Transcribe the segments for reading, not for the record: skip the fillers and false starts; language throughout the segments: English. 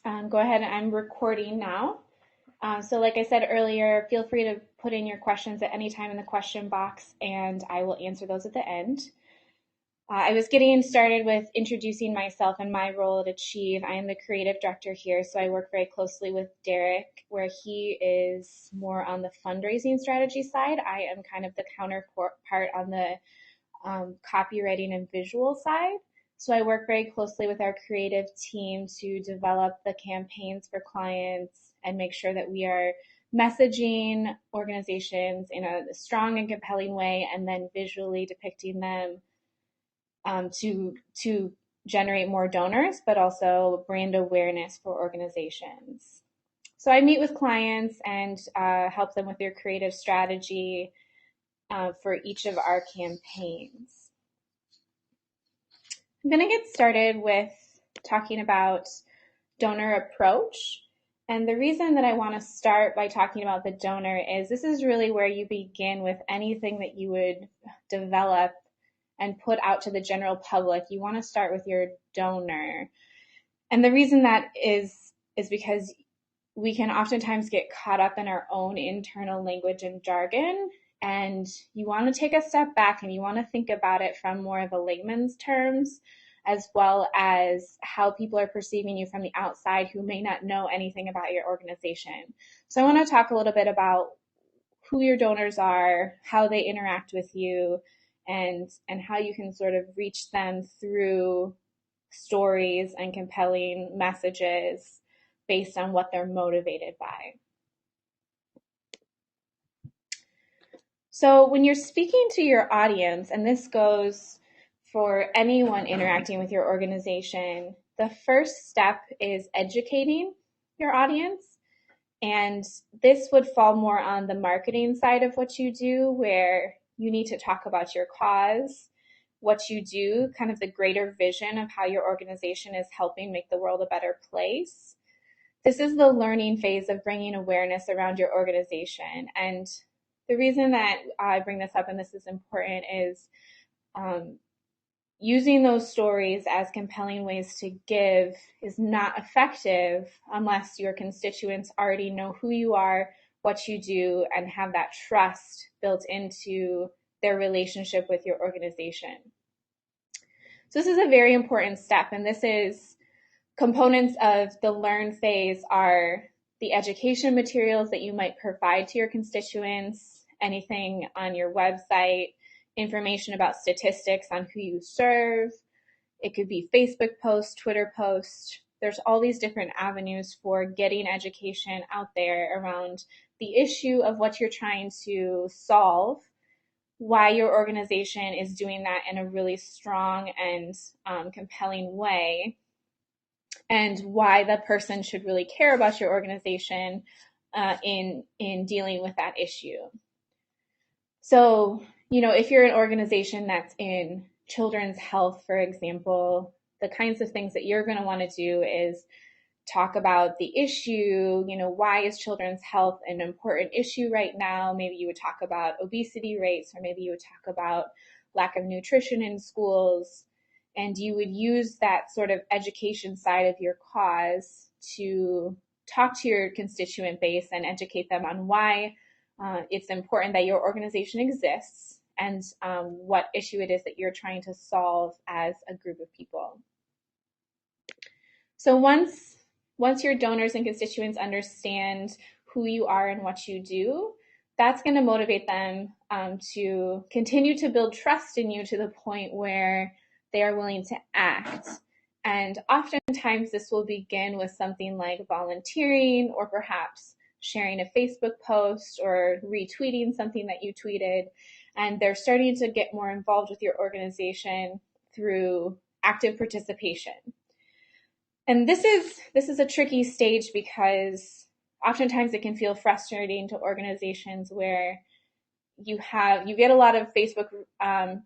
Go ahead, I'm recording now. So like I said earlier, feel free to put in your questions at any time in the question box and I will answer those at the end. I was getting started with introducing myself and my role at Achieve. I am the creative director here, so I work very closely with Derek, where he is more on the fundraising strategy side. I am kind of the counterpart on the copywriting and visual side. So I work very closely with our creative team to develop the campaigns for clients and make sure that we are messaging organizations in a strong and compelling way and then visually depicting them to generate more donors, but also brand awareness for organizations. So I meet with clients and help them with their creative strategy for each of our campaigns. I'm going to get started with talking about donor approach. And the reason that I want to start by talking about the donor is this is really where you begin with anything that you would develop and put out to the general public. You want to start with your donor. And the reason that is because we can oftentimes get caught up in our own internal language and jargon. And you want to take a step back and you want to think about it from more of a layman's terms, as well as how people are perceiving you from the outside who may not know anything about your organization. So I want to talk a little bit about who your donors are, how they interact with you, and how you can sort of reach them through stories and compelling messages based on what they're motivated by. So when you're speaking to your audience, and this goes for anyone interacting with your organization, the first step is educating your audience. And this would fall more on the marketing side of what you do, where you need to talk about your cause, what you do, kind of the greater vision of how your organization is helping make the world a better place. This is the learning phase of bringing awareness around your organization. And the reason that I bring this up and this is important is using those stories as compelling ways to give is not effective unless your constituents already know who you are, what you do, and have that trust built into their relationship with your organization. So this is a very important step, and this is components of the learn phase are the education materials that you might provide to your constituents, anything on your website, information about statistics on who you serve. It could be Facebook posts, Twitter posts. There's all these different avenues for getting education out there around the issue of what you're trying to solve, why your organization is doing that in a really strong and compelling way, and why the person should really care about your organization in dealing with that issue. So, if you're an organization that's in children's health, for example, the kinds of things that you're going to want to do is talk about the issue, why is children's health an important issue right now? Maybe you would talk about obesity rates, or maybe you would talk about lack of nutrition in schools. And you would use that sort of education side of your cause to talk to your constituent base and educate them on why it's important that your organization exists and what issue it is that you're trying to solve as a group of people. So once your donors and constituents understand who you are and what you do, that's going to motivate them to continue to build trust in you to the point where they are willing to act. And oftentimes this will begin with something like volunteering, or perhaps sharing a Facebook post or retweeting something that you tweeted. And they're starting to get more involved with your organization through active participation. And this is a tricky stage because oftentimes it can feel frustrating to organizations where you get a lot of Facebook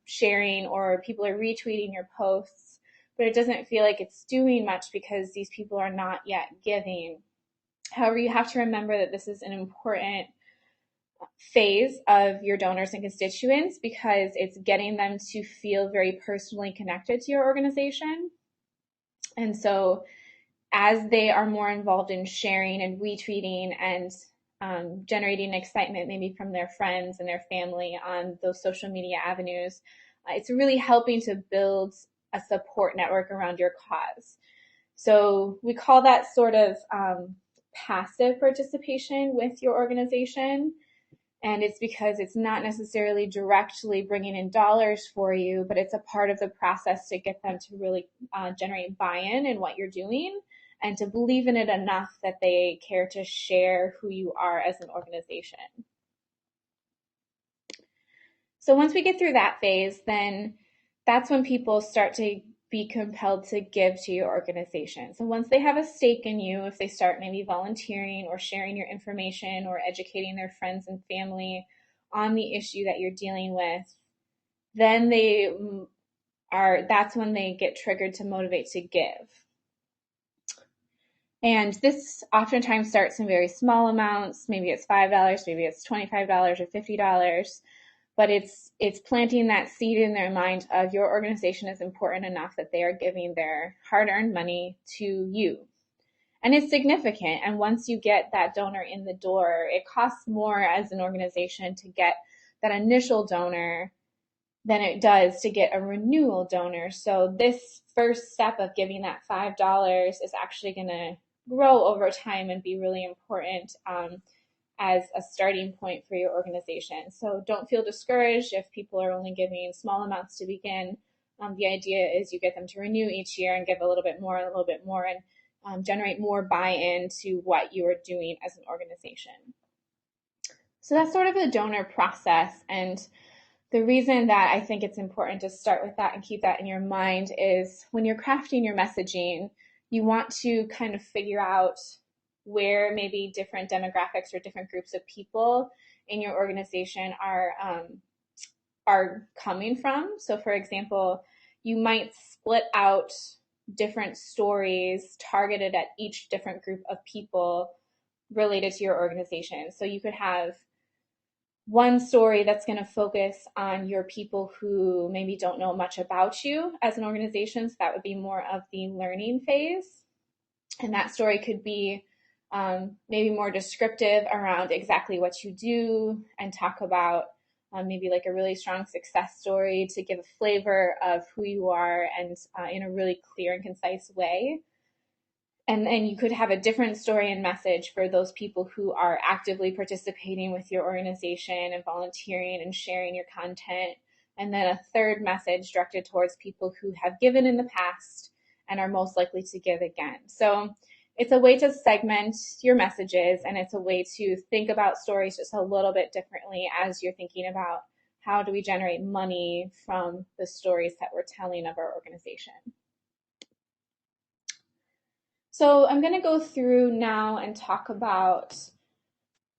sharing, or people are retweeting your posts, but it doesn't feel like it's doing much because these people are not yet giving. However, you have to remember that this is an important phase of your donors and constituents because it's getting them to feel very personally connected to your organization. And so as they are more involved in sharing and retweeting and generating excitement maybe from their friends and their family on those social media avenues, it's really helping to build a support network around your cause. So we call that sort of passive participation with your organization. And it's because it's not necessarily directly bringing in dollars for you, but it's a part of the process to get them to really generate buy-in in what you're doing and to believe in it enough that they care to share who you are as an organization. So once we get through that phase, then that's when people start to be compelled to give to your organization. So once they have a stake in you, if they start maybe volunteering or sharing your information or educating their friends and family on the issue that you're dealing with, then that's when they get triggered to motivate to give. And this oftentimes starts in very small amounts. Maybe it's $5, maybe it's $25 or $50. But it's planting that seed in their mind of your organization is important enough that they are giving their hard-earned money to you. And it's significant. And once you get that donor in the door, it costs more as an organization to get that initial donor than it does to get a renewal donor. So this first step of giving that $5 is actually going to grow over time and be really important as a starting point for your organization. So don't feel discouraged if people are only giving small amounts to begin. The idea is you get them to renew each year and give a little bit more and a little bit more and generate more buy-in to what you are doing as an organization. So that's sort of the donor process. And the reason that I think it's important to start with that and keep that in your mind is when you're crafting your messaging, you want to kind of figure out where maybe different demographics or different groups of people in your organization are coming from. So for example, you might split out different stories targeted at each different group of people related to your organization. So you could have one story that's going to focus on your people who maybe don't know much about you as an organization. So that would be more of the learning phase. And that story could be maybe more descriptive around exactly what you do and talk about maybe like a really strong success story to give a flavor of who you are and in a really clear and concise way. And then you could have a different story and message for those people who are actively participating with your organization and volunteering and sharing your content. And then a third message directed towards people who have given in the past and are most likely to give again. So it's a way to segment your messages, and it's a way to think about stories just a little bit differently as you're thinking about how do we generate money from the stories that we're telling of our organization. So I'm going to go through now and talk about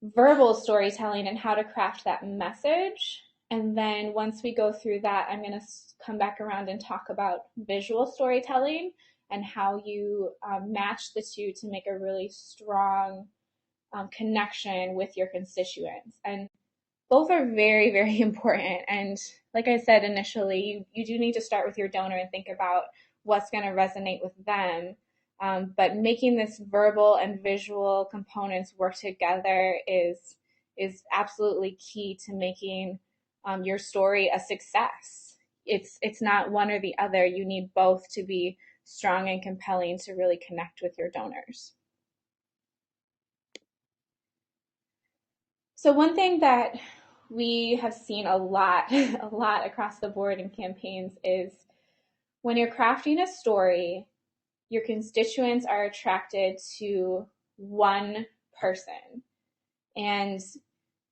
verbal storytelling and how to craft that message. And then once we go through that, I'm going to come back around and talk about visual storytelling and how you match the two to make a really strong connection with your constituents. And both are very, very important. And like I said initially, you do need to start with your donor and think about what's going to resonate with them. But making this verbal and visual components work together is absolutely key to making your story a success. It's not one or the other. You need both to be strong and compelling to really connect with your donors. So one thing that we have seen a lot across the board in campaigns is when you're crafting a story, your constituents are attracted to one person. And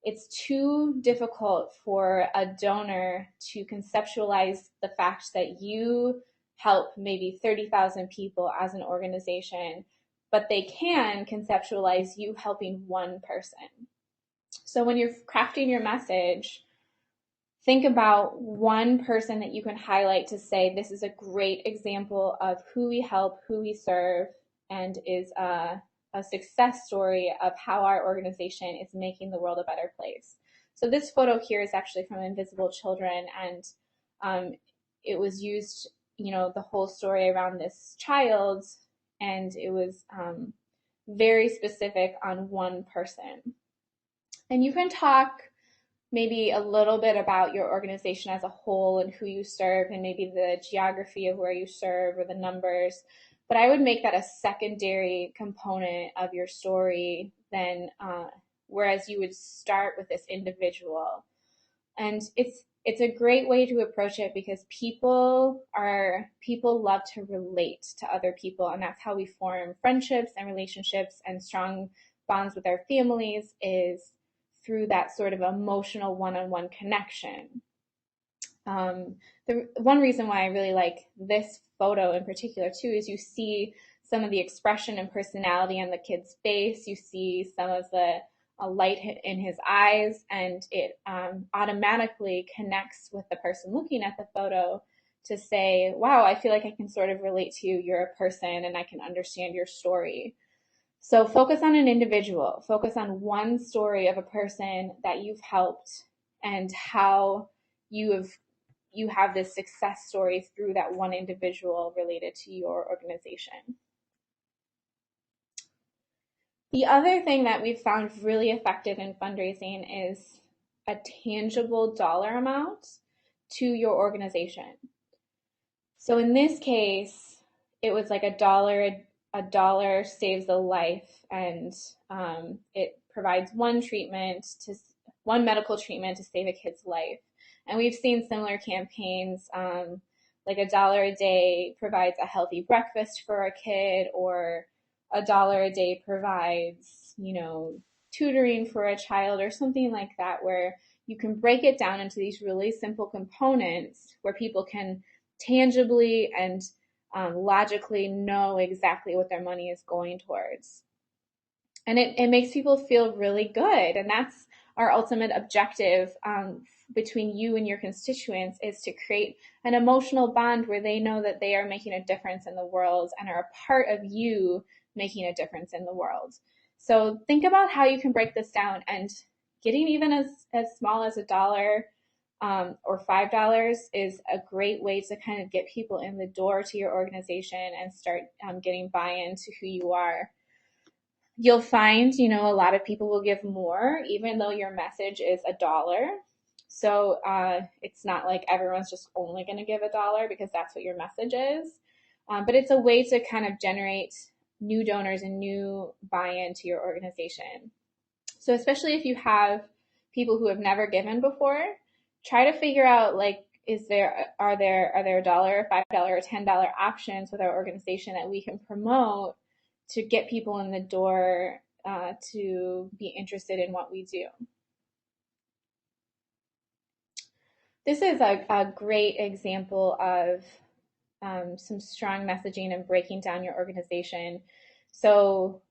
it's too difficult for a donor to conceptualize the fact that you help maybe 30,000 people as an organization, but they can conceptualize you helping one person. So when you're crafting your message, think about one person that you can highlight to say, this is a great example of who we help, who we serve, and is a success story of how our organization is making the world a better place. So this photo here is actually from Invisible Children, and it was used, the whole story around this child and it was very specific on one person. And you can talk maybe a little bit about your organization as a whole and who you serve and maybe the geography of where you serve or the numbers. But I would make that a secondary component of your story than whereas you would start with this individual. And it's a great way to approach it because people love to relate to other people, and that's how we form friendships and relationships and strong bonds with our families is through that sort of emotional one-on-one connection. The one reason why I really like this photo in particular too is you see some of the expression and personality on the kid's face. You see some of the light in his eyes, and it automatically connects with the person looking at the photo to say, wow, I feel like I can sort of relate to you. You're a person and I can understand your story. So focus on an individual, focus on one story of a person that you've helped and how you have this success story through that one individual related to your organization. The other thing that we've found really effective in fundraising is a tangible dollar amount to your organization. So in this case, it was like a dollar saves a life, and it provides one medical treatment to save a kid's life. And we've seen similar campaigns, like $1 a day provides a healthy breakfast for a kid, or $1 a day provides, tutoring for a child or something like that, where you can break it down into these really simple components where people can tangibly and logically know exactly what their money is going towards. And it makes people feel really good. And that's our ultimate objective between you and your constituents, is to create an emotional bond where they know that they are making a difference in the world and are a part of you making a difference in the world. So think about how you can break this down, and getting even as small as $1 or $5 is a great way to kind of get people in the door to your organization and start getting buy-in to who you are. You'll find, a lot of people will give more, even though your message is $1. So it's not like everyone's just only going to give $1 because that's what your message is. But it's a way to kind of generate new donors and new buy-in to your organization. So especially if you have people who have never given before, try to figure out, like, are there $1, $5, or $10 options with our organization that we can promote to get people in the door to be interested in what we do. This is a great example of some strong messaging and breaking down your organization. So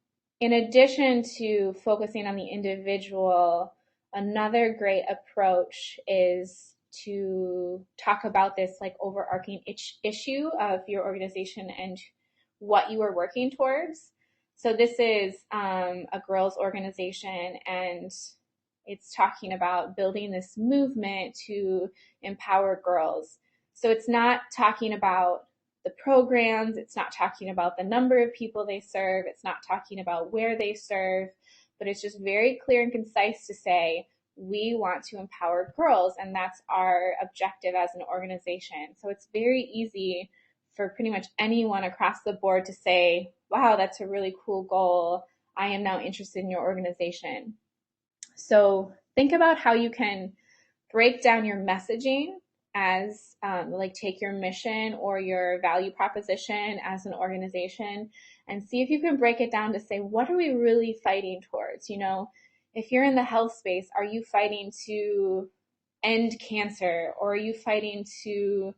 in addition to focusing on the individual, another great approach is to talk about this like overarching issue of your organization and what you are working towards. So this is a girls' organization, and it's talking about building this movement to empower girls. So it's not talking about the programs, it's not talking about the number of people they serve, it's not talking about where they serve, but it's just very clear and concise to say, we want to empower girls, and that's our objective as an organization. So it's very easy for pretty much anyone across the board to say, wow, that's a really cool goal. I am now interested in your organization. So think about how you can break down your messaging as like take your mission or your value proposition as an organization and see if you can break it down to say, what are we really fighting towards? If you're in the health space, are you fighting to end cancer, or are you fighting to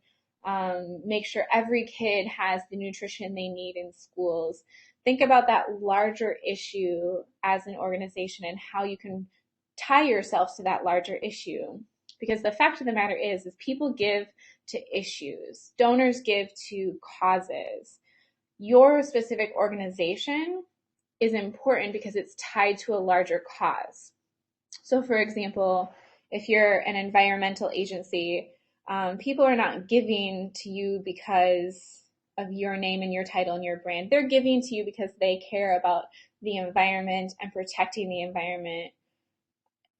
make sure every kid has the nutrition they need in schools? Think about that larger issue as an organization and how you can tie yourself to that larger issue. Because the fact of the matter is people give to issues. Donors give to causes. Your specific organization is important because it's tied to a larger cause. So for example, if you're an environmental agency, people are not giving to you because of your name and your title and your brand. They're giving to you because they care about the environment and protecting the environment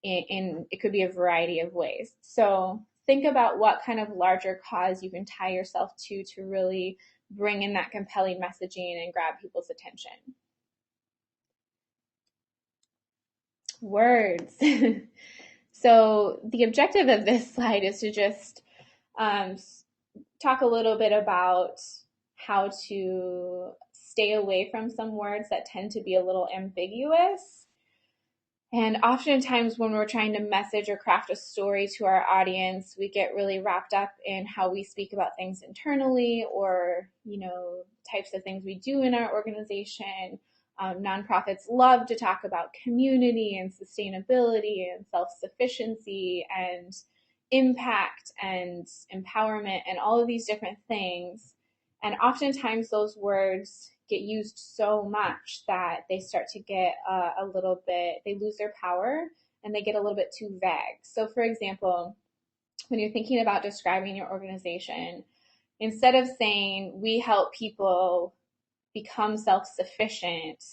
in it could be a variety of ways. So think about what kind of larger cause you can tie yourself to really bring in that compelling messaging and grab people's attention. Words. So the objective of this slide is to just talk a little bit about how to stay away from some words that tend to be a little ambiguous. And oftentimes when we're trying to message or craft a story to our audience, we get really wrapped up in how we speak about things internally or, types of things we do in our organization. Nonprofits love to talk about community and sustainability and self-sufficiency and impact and empowerment and all of these different things. And oftentimes those words get used so much that they start to get a little bit, they lose their power and they get a little bit too vague. So for example, when you're thinking about describing your organization, instead of saying we help people become self-sufficient,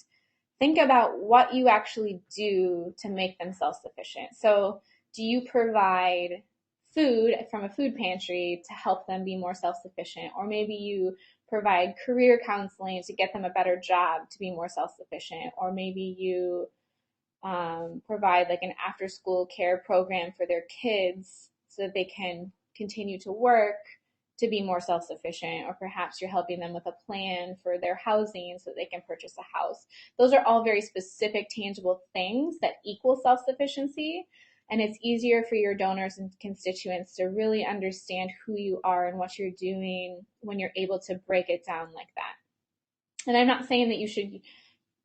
think about what you actually do to make them self-sufficient. So do you provide food from a food pantry to help them be more self-sufficient? Or maybe you provide career counseling to get them a better job to be more self-sufficient. Or maybe you provide like an after-school care program for their kids so that they can continue to work to be more self-sufficient, or perhaps you're helping them with a plan for their housing so they can purchase a house. Those are all very specific, tangible things that equal self-sufficiency, and it's easier for your donors and constituents to really understand who you are and what you're doing when you're able to break it down like that. And I'm not saying that you should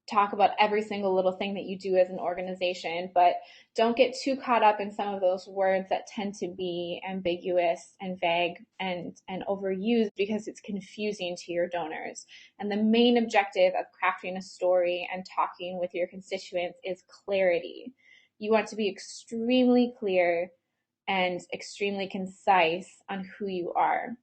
talk about every single little thing that you do as an organization, but don't get too caught up in some of those words that tend to be ambiguous and vague and overused because it's confusing to your donors. And the main objective of crafting a story and talking with your constituents is clarity. You want to be extremely clear and extremely concise on who you are.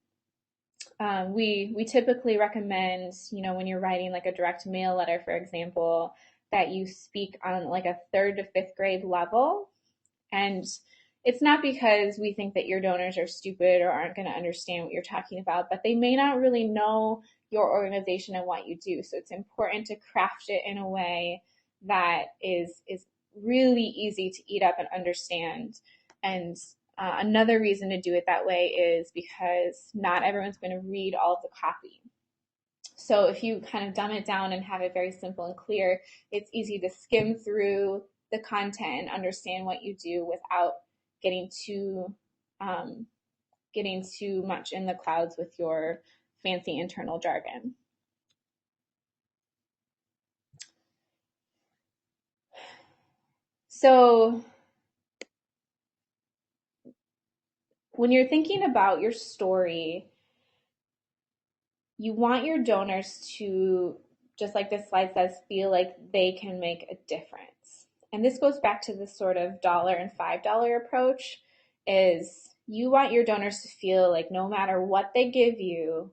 We typically recommend, when you're writing like a direct mail letter, for example, that you speak on like a 3rd to 5th grade level. And it's not because we think that your donors are stupid or aren't going to understand what you're talking about, but they may not really know your organization and what you do. So it's important to craft it in a way that is really easy to eat up and understand. And another reason to do it that way is because not everyone's going to read all of the copy. So if you kind of dumb it down and have it very simple and clear, it's easy to skim through the content and understand what you do without getting too much in the clouds with your fancy internal jargon. So when you're thinking about your story, you want your donors to, just like this slide says, feel like they can make a difference. And this goes back to this sort of $1 and $5 approach, is you want your donors to feel like no matter what they give you,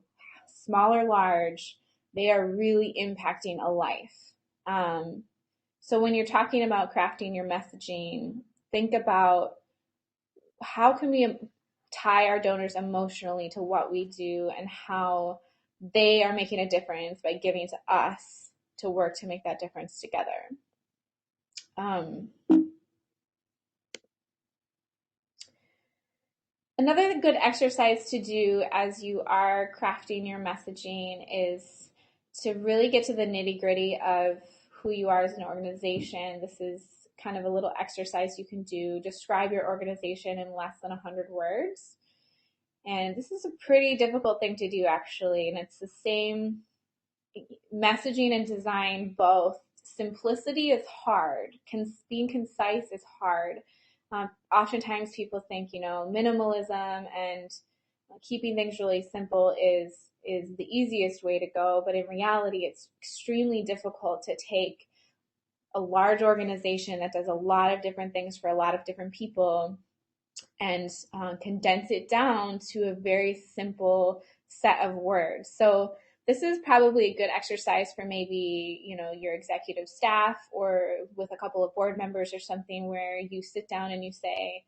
small or large, they are really impacting a life. So when you're talking about crafting your messaging, think about how can we tie our donors emotionally to what we do and how they are making a difference by giving to us to work to make that difference together. Another good exercise to do as you are crafting your messaging is to really get to the nitty-gritty of who you are as an organization. This is kind of a little exercise you can do. Describe your organization in less than 100 words. And this is a pretty difficult thing to do, actually. And it's the same messaging and design both. Simplicity is hard. Being concise is hard. Oftentimes people think, minimalism and keeping things really simple is the easiest way to go. But in reality, it's extremely difficult to take a large organization that does a lot of different things for a lot of different people and condense it down to a very simple set of words. So this is probably a good exercise for maybe, your executive staff or with a couple of board members or something, where you sit down and you say,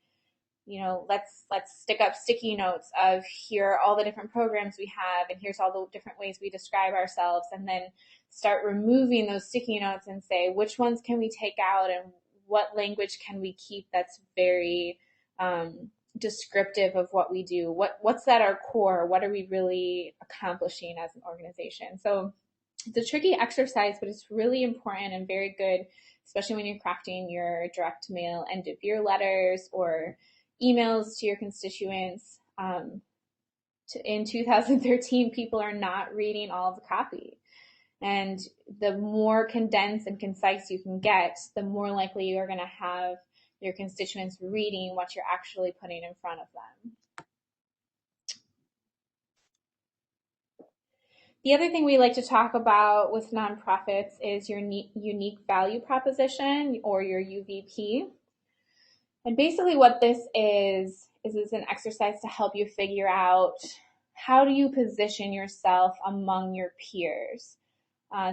let's stick up sticky notes of, here are all the different programs we have, and here's all the different ways we describe ourselves, and then start removing those sticky notes and say, which ones can we take out and what language can we keep that's very descriptive of what we do. What's at our core? What are we really accomplishing as an organization? So it's a tricky exercise, but it's really important and very good, especially when you're crafting your direct mail end of year letters or emails to your constituents. In 2013, people are not reading all of the copy. And the more condensed and concise you can get, the more likely you're going to have your constituents reading what you're actually putting in front of them. The other thing we like to talk about with nonprofits is your unique value proposition, or your UVP. And basically what this is an exercise to help you figure out, how do you position yourself among your peers?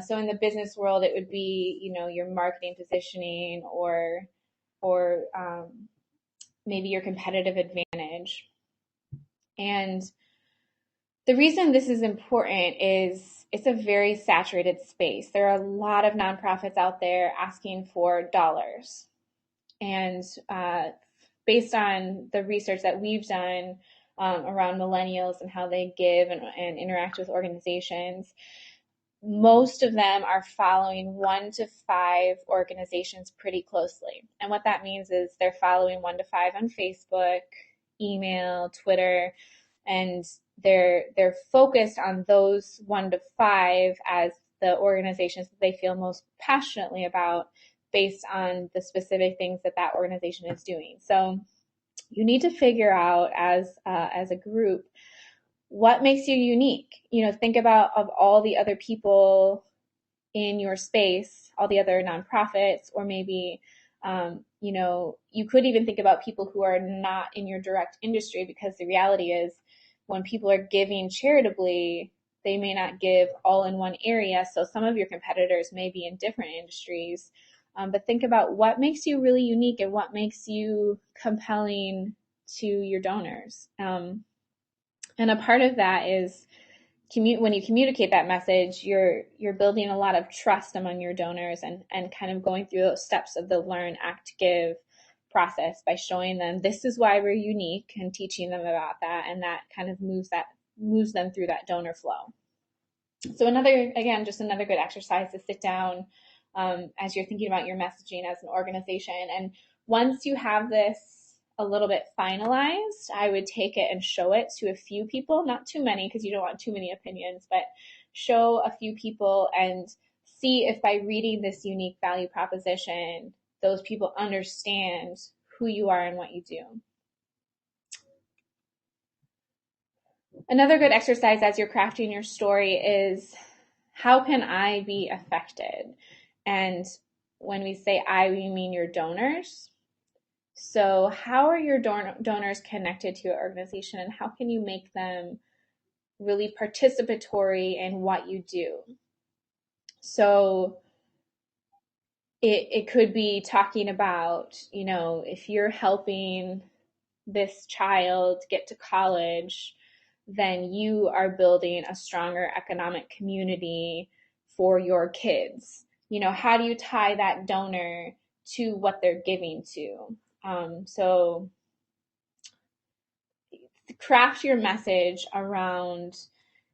So in the business world, it would be, your marketing positioning or maybe your competitive advantage. And the reason this is important is it's a very saturated space. There are a lot of nonprofits out there asking for dollars. And based on the research that we've done around millennials and how they give and interact with organizations, most of them are following 1 to 5 organizations pretty closely. And what that means is they're following 1 to 5 on Facebook, email, Twitter, and they're focused on those 1 to 5 as the organizations that they feel most passionately about, based on the specific things that organization is doing. So you need to figure out as a group, what makes you unique. Think about, of all the other people in your space, all the other nonprofits, or maybe, you could even think about people who are not in your direct industry, because the reality is, when people are giving charitably, they may not give all in one area. So some of your competitors may be in different industries. But think about what makes you really unique and what makes you compelling to your donors. And a part of that is, when you communicate that message, you're building a lot of trust among your donors, and kind of going through those steps of the learn, act, give process by showing them this is why we're unique, and teaching them about that, and that kind of moves them through that donor flow. So another good exercise to sit down as you're thinking about your messaging as an organization. And once you have this a little bit finalized, I would take it and show it to a few people, not too many, because you don't want too many opinions, but show a few people and see if by reading this unique value proposition, those people understand who you are and what you do. Another good exercise as you're crafting your story is, how can I be affected? And when we say I, we mean your donors. So how are your donors connected to your organization, and how can you make them really participatory in what you do? So it could be talking about, if you're helping this child get to college, then you are building a stronger economic community for your kids. How do you tie that donor to what they're giving to? So craft your message around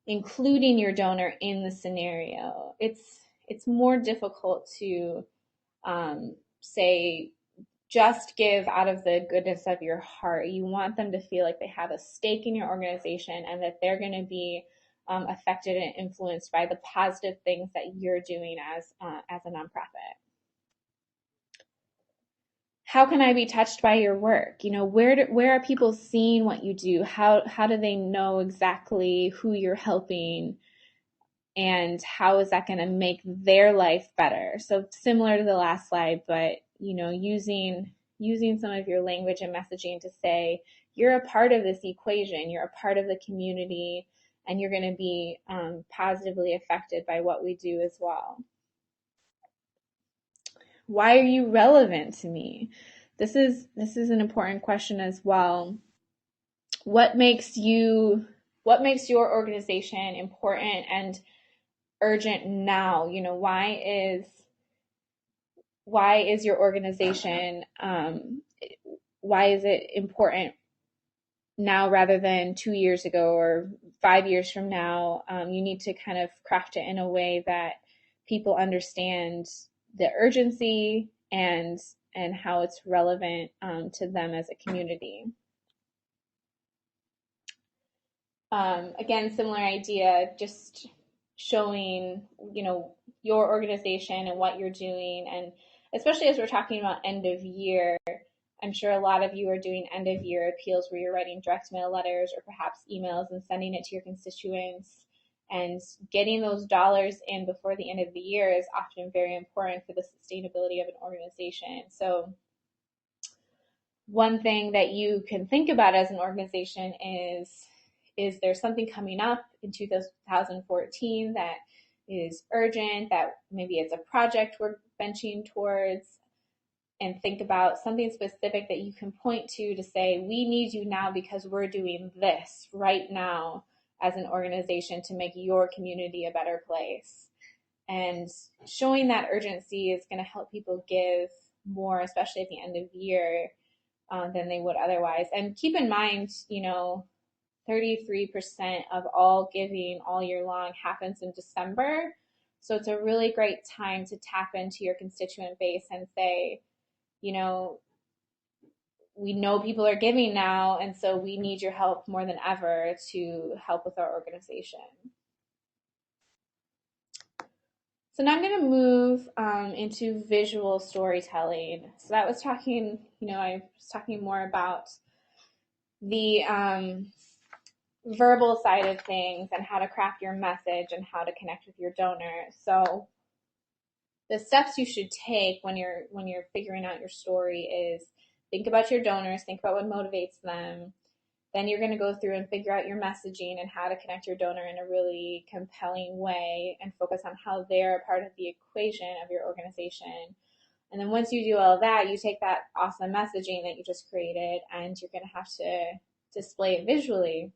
including your donor in the scenario. It's more difficult to say, just give out of the goodness of your heart. You want them to feel like they have a stake in your organization, and that they're going to be affected and influenced by the positive things that you're doing as a nonprofit. How can I be touched by your work? Where are people seeing what you do? How do they know exactly who you're helping? And how is that going to make their life better? So similar to the last slide, but using some of your language and messaging to say, you're a part of this equation, you're a part of the community, and you're going to be positively affected by what we do as well. Why are you relevant to me? This is an important question as well. What makes your organization important and urgent now? You know, why is your organization why is it important now rather than 2 years ago or 5 years from now? You need to kind of craft it in a way that people understand the urgency and how it's relevant to them as a community. Again, similar idea, just showing, you know, your organization and what you're doing. And especially as we're talking about end of year, I'm sure a lot of you are doing end of year appeals where you're writing direct mail letters or perhaps emails and sending it to your constituents. And getting those dollars in before the end of the year is often very important for the sustainability of an organization. So one thing that you can think about as an organization is there something coming up in 2014 that is urgent, that maybe it's a project we're benching towards, and think about something specific that you can point to say, we need you now because we're doing this right now as an organization to make your community a better place. And showing that urgency is going to help people give more, especially at the end of the year, than they would otherwise. And keep in mind, you know, 33% of all giving all year long happens in December. So it's a really great time to tap into your constituent base and say, you know, we know people are giving now, and so we need your help more than ever to help with our organization. So now I'm going to move into visual storytelling. So that was talking, you know, I was talking more about the verbal side of things and how to craft your message and how to connect with your donors. So the steps you should take when you're figuring out your story is think about your donors, think about what motivates them. Then you're going to go through and figure out your messaging and how to connect your donor in a really compelling way and focus on how they're a part of the equation of your organization. And then once you do all that, you take that awesome messaging that you just created and you're going to have to display it visually.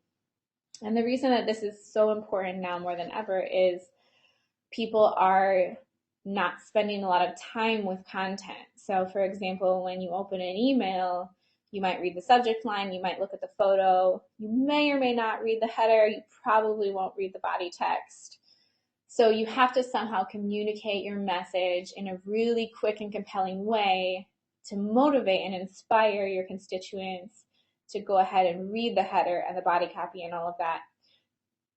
And the reason that this is so important now more than ever is people are not spending a lot of time with content. So for example, when you open an email, you might read the subject line, you might look at the photo, you may or may not read the header, you probably won't read the body text. So you have to somehow communicate your message in a really quick and compelling way to motivate and inspire your constituents to go ahead and read the header and the body copy and all of that.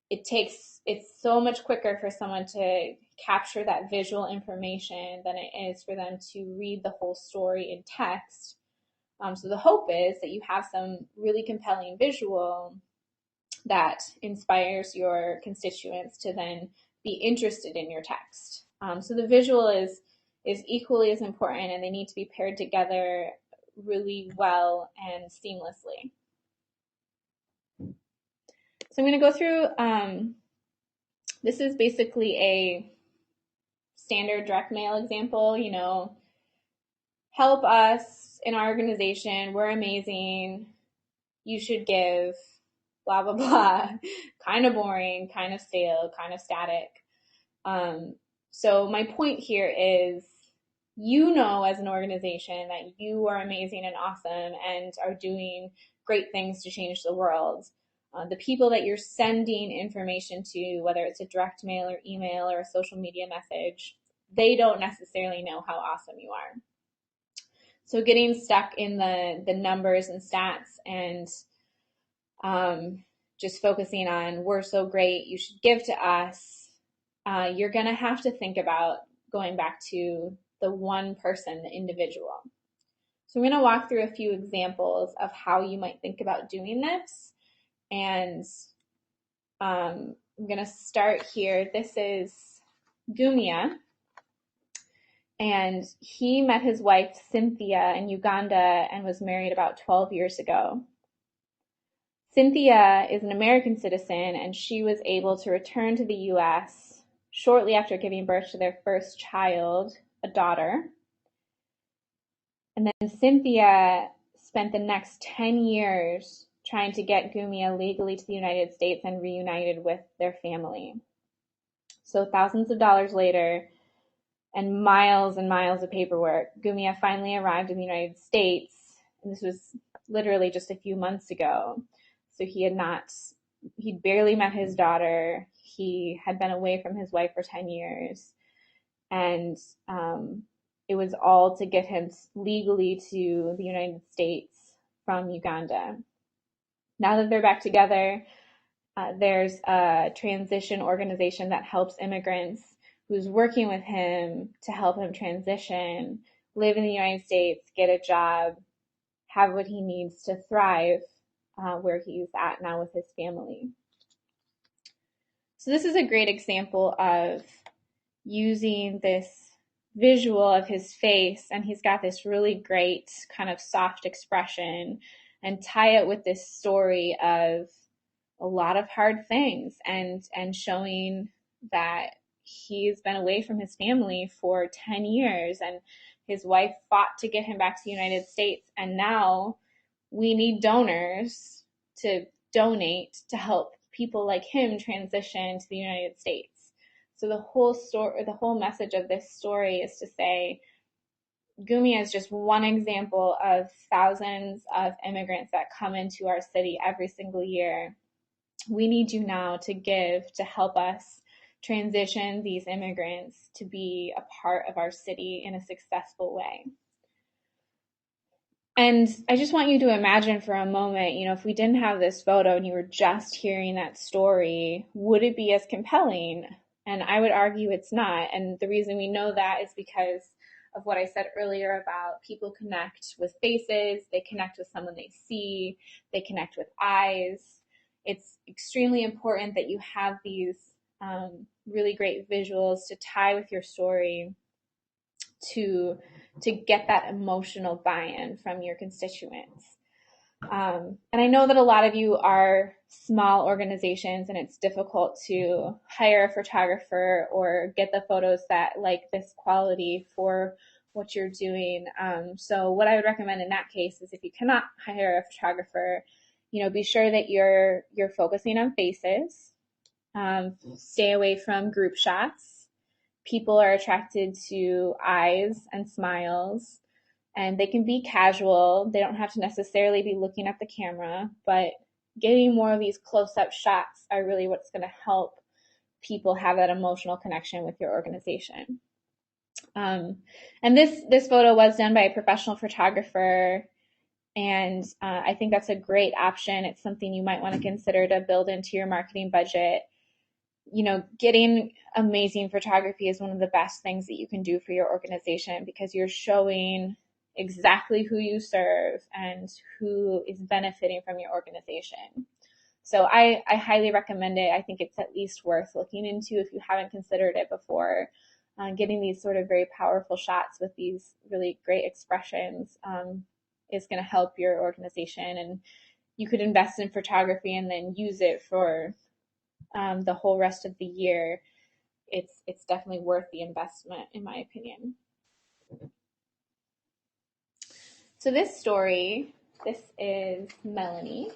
It's so much quicker for someone to capture that visual information than it is for them to read the whole story in text. So the hope is that you have some really compelling visual that inspires your constituents to then be interested in your text. So the visual is equally as important, and they need to be paired together really well and seamlessly. So I'm going to go through, this is basically a standard direct mail example, you know, help us in our organization, we're amazing, you should give, blah, blah, blah, kind of boring, kind of stale, kind of static. So my point here is, you know, as an organization that you are amazing and awesome and are doing great things to change the world. The people that you're sending information to, whether it's a direct mail or email or a social media message, they don't necessarily know how awesome you are. So getting stuck in the numbers and stats and just focusing on we're so great, you should give to us, you're going to have to think about going back to the one person, the individual. So I'm going to walk through a few examples of how you might think about doing this. And I'm going to start here. This is Gumia. And he met his wife, Cynthia, in Uganda and was married about 12 years ago. Cynthia is an American citizen, and she was able to return to the US shortly after giving birth to their first child, a daughter. And then Cynthia spent the next 10 years trying to get Gumia legally to the United States and reunited with their family. So thousands of dollars later and miles of paperwork, Gumia finally arrived in the United States, and this was literally just a few months ago. So he'd barely met his daughter. He had been away from his wife for 10 years. And it was all to get him legally to the United States from Uganda. Now that they're back together, there's a transition organization that helps immigrants who's working with him to help him transition, live in the United States, get a job, have what he needs to thrive where he's at now with his family. So this is a great example of using this visual of his face, and he's got this really great kind of soft expression, and tie it with this story of a lot of hard things, and showing that he's been away from his family for 10 years, and his wife fought to get him back to the United States, and now we need donors to donate to help people like him transition to the United States. So the whole message of this story is to say, Gumia is just one example of thousands of immigrants that come into our city every single year. We need you now to give to help us transition these immigrants to be a part of our city in a successful way. And I just want you to imagine for a moment, if we didn't have this photo and you were just hearing that story, would it be as compelling? And I would argue it's not. And the reason we know that is because of what I said earlier about people connect with faces, they connect with someone they see, they connect with eyes. It's extremely important that you have these really great visuals to tie with your story to get that emotional buy-in from your constituents. And I know that a lot of you are small organizations and it's difficult to hire a photographer or get the photos that like this quality for what you're doing. So what I would recommend in that case is if you cannot hire a photographer, be sure that you're focusing on faces. Stay away from group shots. People are attracted to eyes and smiles, and they can be casual. They don't have to necessarily be looking at the camera, but getting more of these close-up shots are really what's going to help people have that emotional connection with your organization. And this photo was done by a professional photographer, and I think that's a great option. It's something you might want to consider to build into your marketing budget. Getting amazing photography is one of the best things that you can do for your organization, because you're showing exactly who you serve and who is benefiting from your organization. So I highly recommend it. I think it's at least worth looking into if you haven't considered it before. Getting these sort of very powerful shots with these really great expressions is going to help your organization, and you could invest in photography and then use it for the whole rest of the year. It's definitely worth the investment, in my opinion. So this is Melanie.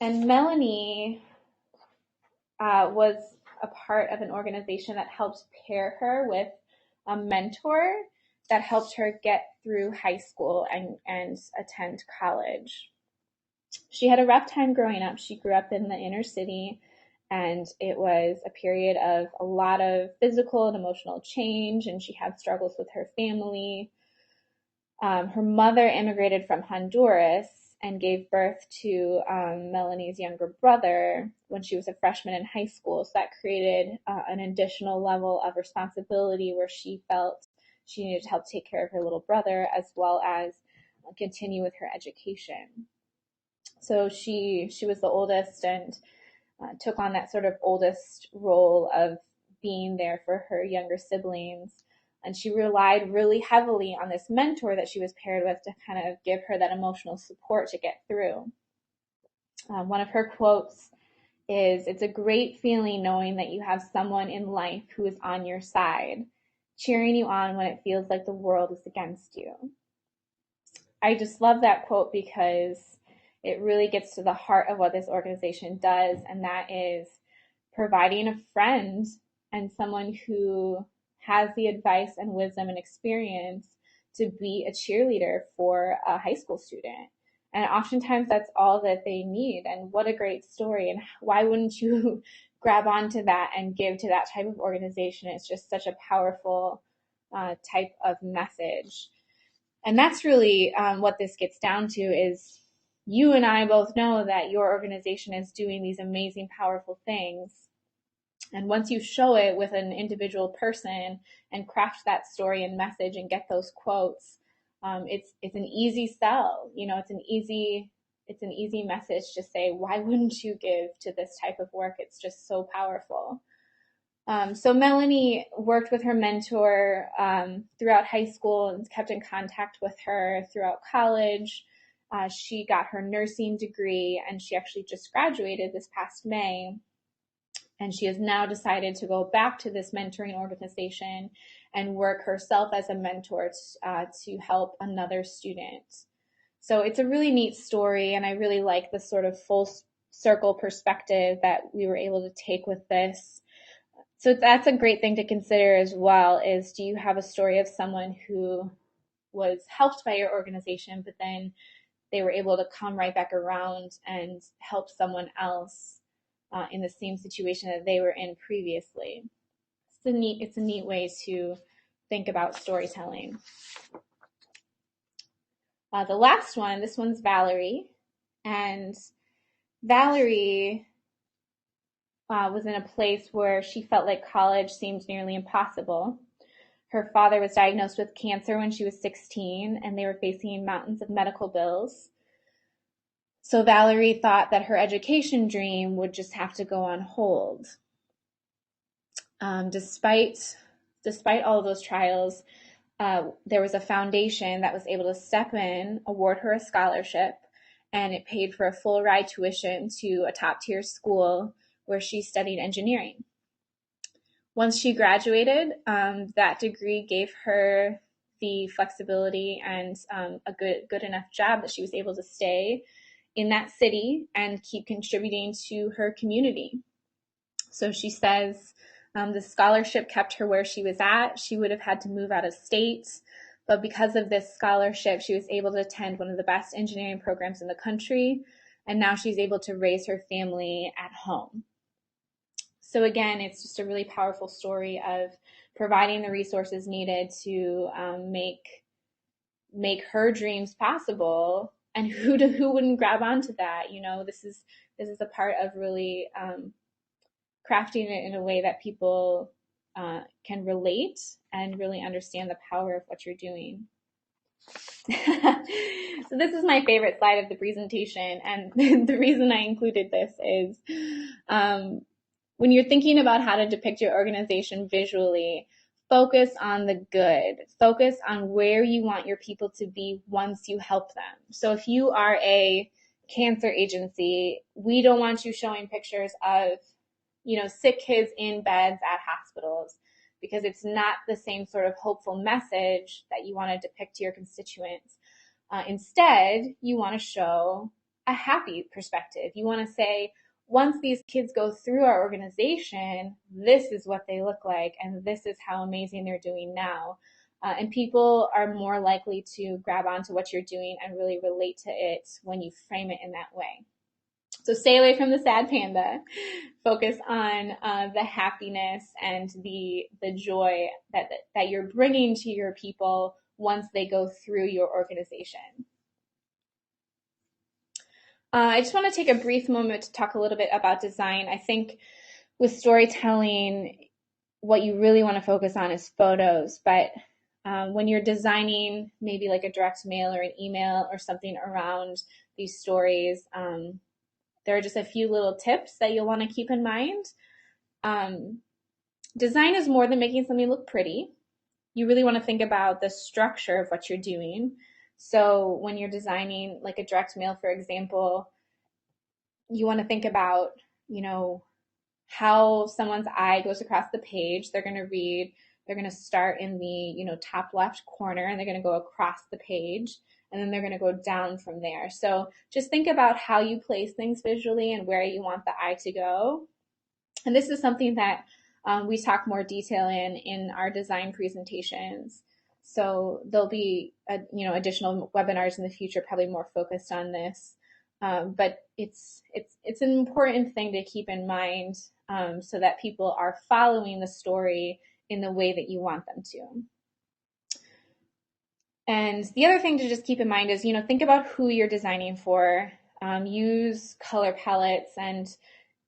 And Melanie was a part of an organization that helped pair her with a mentor that helped her get through high school and attend college. She had a rough time growing up. She grew up in the inner city, and it was a period of a lot of physical and emotional change, and she had struggles with her family. Her mother immigrated from Honduras and gave birth to Melanie's younger brother when she was a freshman in high school. So that created an additional level of responsibility where she felt she needed to help take care of her little brother as well as continue with her education. So she was the oldest and took on that sort of oldest role of being there for her younger siblings. And she relied really heavily on this mentor that she was paired with to kind of give her that emotional support to get through. One of her quotes is, "It's a great feeling knowing that you have someone in life who is on your side, cheering you on when it feels like the world is against you." I just love that quote because it really gets to the heart of what this organization does, and that is providing a friend and someone who has the advice and wisdom and experience to be a cheerleader for a high school student. And oftentimes that's all that they need. And what a great story. And why wouldn't you grab onto that and give to that type of organization? It's just such a powerful type of message. And that's really what this gets down to is you and I both know that your organization is doing these amazing, powerful things. And once you show it with an individual person and craft that story and message and get those quotes, it's an easy sell. You know, it's an easy message to say, why wouldn't you give to this type of work? It's just so powerful. So Melanie worked with her mentor throughout high school and kept in contact with her throughout college. She got her nursing degree and she actually just graduated this past May. And she has now decided to go back to this mentoring organization and work herself as a mentor to help another student. So it's a really neat story, and I really like the sort of full circle perspective that we were able to take with this. So that's a great thing to consider as well, is do you have a story of someone who was helped by your organization, but then they were able to come right back around and help someone else in the same situation that they were in previously. It's a neat way to think about storytelling. The last one, this one's Valerie. And Valerie was in a place where she felt like college seemed nearly impossible. Her father was diagnosed with cancer when she was 16, and they were facing mountains of medical bills. So Valerie thought that her education dream would just have to go on hold. Despite all of those trials, there was a foundation that was able to step in, award her a scholarship, and it paid for a full ride tuition to a top-tier school where she studied engineering. Once she graduated, that degree gave her the flexibility and a good enough job that she was able to stay in that city and keep contributing to her community. So she says the scholarship kept her where she was at. She would have had to move out of state, but because of this scholarship, she was able to attend one of the best engineering programs in the country, and now she's able to raise her family at home. So again, it's just a really powerful story of providing the resources needed to make her dreams possible. And who wouldn't grab onto that? You know, this is a part of really crafting it in a way that people can relate and really understand the power of what you're doing. So this is my favorite slide of the presentation, and the reason I included this is when you're thinking about how to depict your organization visually, focus on the good. Focus on where you want your people to be once you help them. So if you are a cancer agency, we don't want you showing pictures of, sick kids in beds at hospitals, because it's not the same sort of hopeful message that you want to depict to your constituents. Instead, you want to show a happy perspective. You want to say, once these kids go through our organization, this is what they look like, and this is how amazing they're doing now. And people are more likely to grab onto what you're doing and really relate to it when you frame it in that way. So stay away from the sad panda. Focus on the happiness and the joy that you're bringing to your people once they go through your organization. I just want to take a brief moment to talk a little bit about design. I think with storytelling, what you really want to focus on is photos, but when you're designing maybe like a direct mail or an email or something around these stories, there are just a few little tips that you'll want to keep in mind. Design is more than making something look pretty. you really want to think about the structure of what you're doing. So when you're designing like a direct mail, for example, you want to think about, you know, how someone's eye goes across the page. They're going to read, they're going to start in the, you know, top left corner and they're going to go across the page and then they're going to go down from there. So just think about how you place things visually and where you want the eye to go. And this is something that we talk more detail in our design presentations. So there'll be you know, additional webinars in the future, probably more focused on this. But it's an important thing to keep in mind, so that people are following the story in the way that you want them to. And the other thing to just keep in mind is, you know, think about who you're designing for. Use color palettes and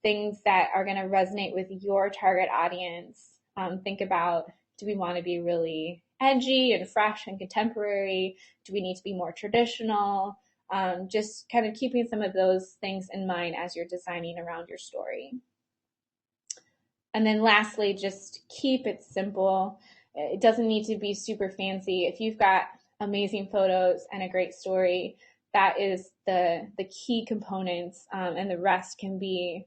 things that are going to resonate with your target audience. Think about, do we want to be really edgy and fresh and contemporary? Do we need to be more traditional? Just kind of keeping some of those things in mind as you're designing around your story. And then lastly, just keep it simple. It doesn't need to be super fancy. If you've got amazing photos and a great story, that is the key components, and the rest can be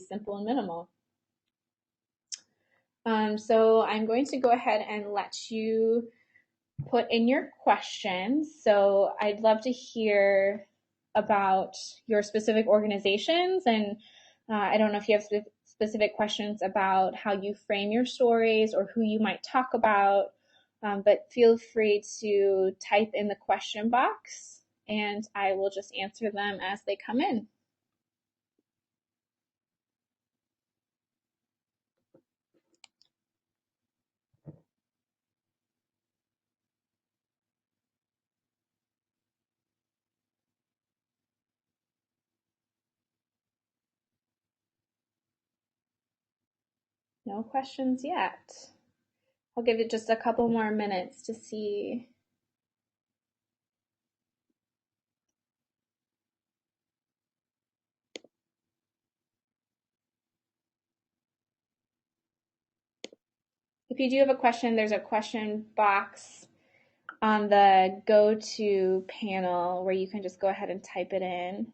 simple and minimal. So I'm going to go ahead and let you put in your questions. So I'd love to hear about your specific organizations, and I don't know if you have specific questions about how you frame your stories or who you might talk about, but feel free to type in the question box and I will just answer them as they come in. No questions yet. I'll give it just a couple more minutes to see. If you do have a question, there's a question box on the go to panel where you can just go ahead and type it in.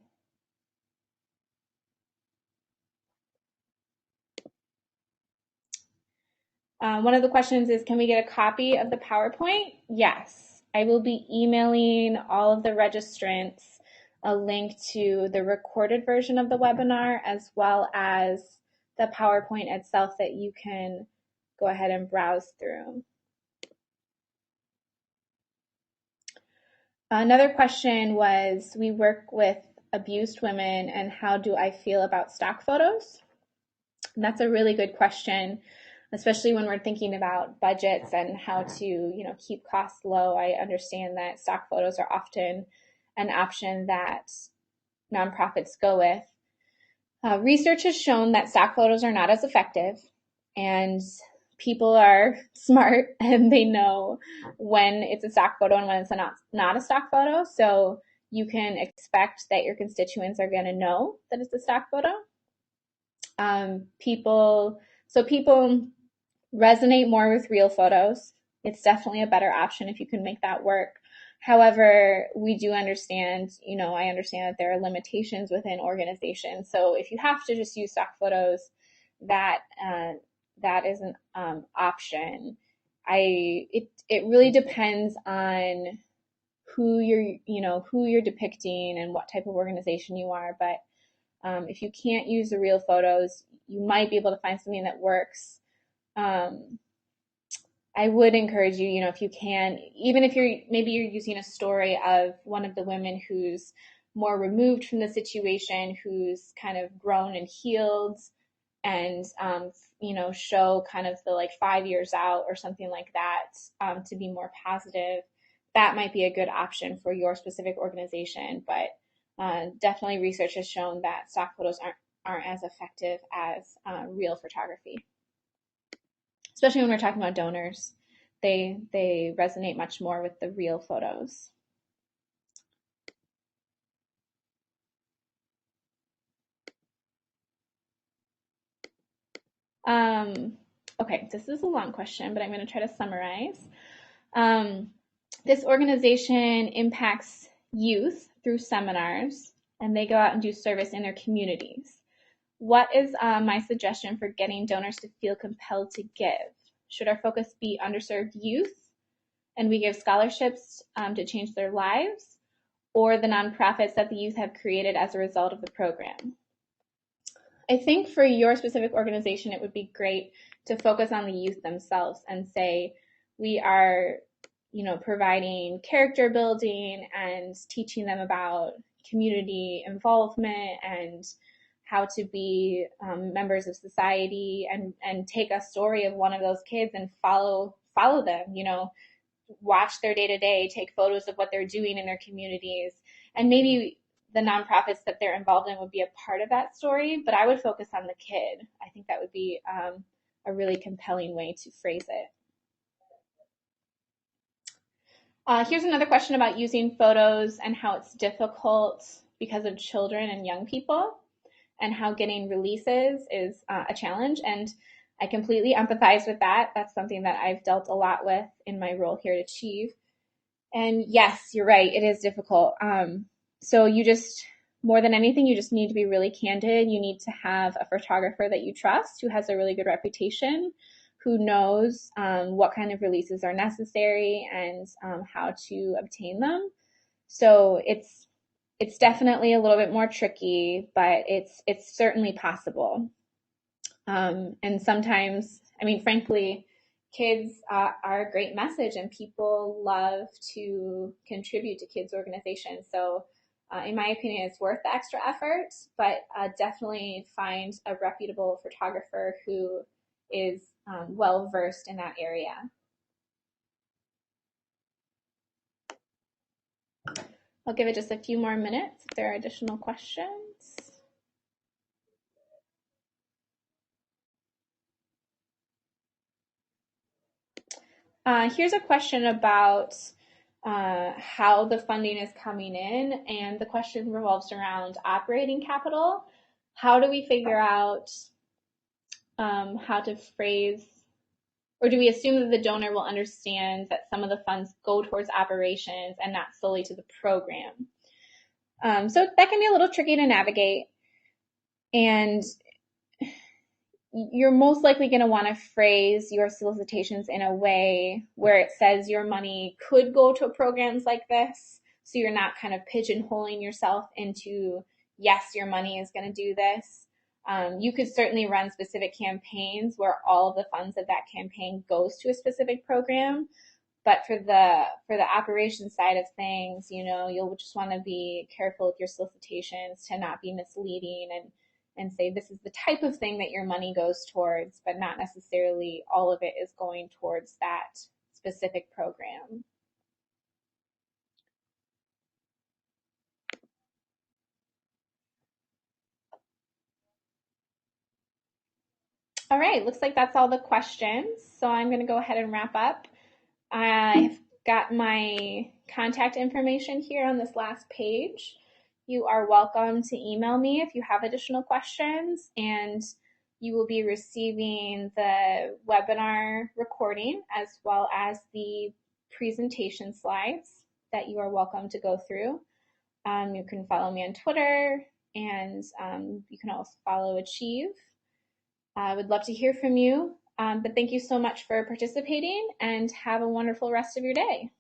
One of the questions is, can we get a copy of the PowerPoint? Yes, I will be emailing all of the registrants a link to the recorded version of the webinar as well as the PowerPoint itself that you can go ahead and browse through. Another question was, we work with abused women and how do I feel about stock photos? And that's a really good question, especially when we're thinking about budgets and how to, you know, keep costs low. I understand that stock photos are often an option that nonprofits go with. Research has shown that stock photos are not as effective, and people are smart and they know when it's a stock photo and when it's not a stock photo. So you can expect that your constituents are going to know that it's a stock photo. People resonate more with real photos. It's definitely a better option if you can make that work. However, we do understand, you know, I understand that there are limitations within organizations. So if you have to just use stock photos, that is an option. It really depends on who you're depicting and what type of organization you are. But if you can't use the real photos, you might be able to find something that works. I would encourage you, you know, if you can, even if you're using a story of one of the women who's more removed from the situation, who's kind of grown and healed, and you know, show kind of the like 5 years out or something like that, to be more positive. That might be a good option for your specific organization, but definitely research has shown that stock photos aren't as effective as real photography. Especially when we're talking about donors, they resonate much more with the real photos. Okay, this is a long question, but I'm going to try to summarize. This organization impacts youth through seminars, and they go out and do service in their communities. What is my suggestion for getting donors to feel compelled to give? Should our focus be underserved youth, and we give scholarships to change their lives, or the nonprofits that the youth have created as a result of the program? I think for your specific organization, it would be great to focus on the youth themselves and say, we are, providing character building and teaching them about community involvement and how to be members of society, and take a story of one of those kids and follow them, watch their day to day, take photos of what they're doing in their communities, and maybe the nonprofits that they're involved in would be a part of that story, but I would focus on the kid. I think that would be a really compelling way to phrase it. Here's another question about using photos and how it's difficult because of children and young people, and how getting releases is a challenge. And I completely empathize with that. That's something that I've dealt a lot with in my role here at Achieve. And yes, you're right, it is difficult. So more than anything, you just need to be really candid. You need to have a photographer that you trust, who has a really good reputation, who knows what kind of releases are necessary and how to obtain them. So it's definitely a little bit more tricky, but it's certainly possible. And sometimes, frankly, kids are a great message, and people love to contribute to kids' organizations. So in my opinion, it's worth the extra effort, but definitely find a reputable photographer who is well versed in that area. I'll give it just a few more minutes if there are additional questions. Here's a question about how the funding is coming in, and the question revolves around operating capital. How do we figure out how to phrase, or do we assume that the donor will understand that some of the funds go towards operations and not solely to the program? So that can be a little tricky to navigate, and you're most likely going to want to phrase your solicitations in a way where it says your money could go to programs like this, so you're not kind of pigeonholing yourself into, yes, your money is going to do this. You could certainly run specific campaigns where all of the funds of that campaign goes to a specific program, but for the operations side of things, you'll just want to be careful with your solicitations to not be misleading, and say this is the type of thing that your money goes towards, but not necessarily all of it is going towards that specific program. All right, looks like that's all the questions. So I'm going to go ahead and wrap up. I've got my contact information here on this last page. You are welcome to email me if you have additional questions, and you will be receiving the webinar recording as well as the presentation slides that you are welcome to go through. You can follow me on Twitter, and you can also follow Achieve. I would love to hear from you, but thank you so much for participating, and have a wonderful rest of your day.